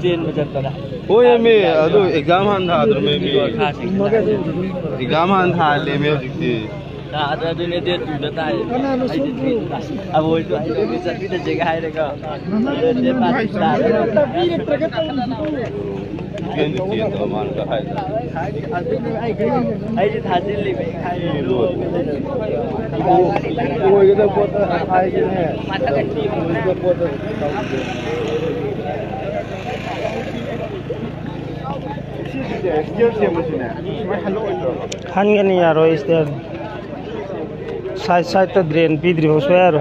Chain में चलता हो ये मैं अदो एग्जाम हान था अदो मैं एग्जाम हान था ले मैं जिक्ति ada dunia dia juga tahu. Abu itu bisa kita jaga hari itu. Dia pasti tahu. Kian kian tu मान का है आई जो हाजिर ले में खाए लो वो ये तो बहुत खाए के हैं उसको बहुत खान के नहीं यार इस साइड साइड तो ड्रेन पीदरी हो सो यार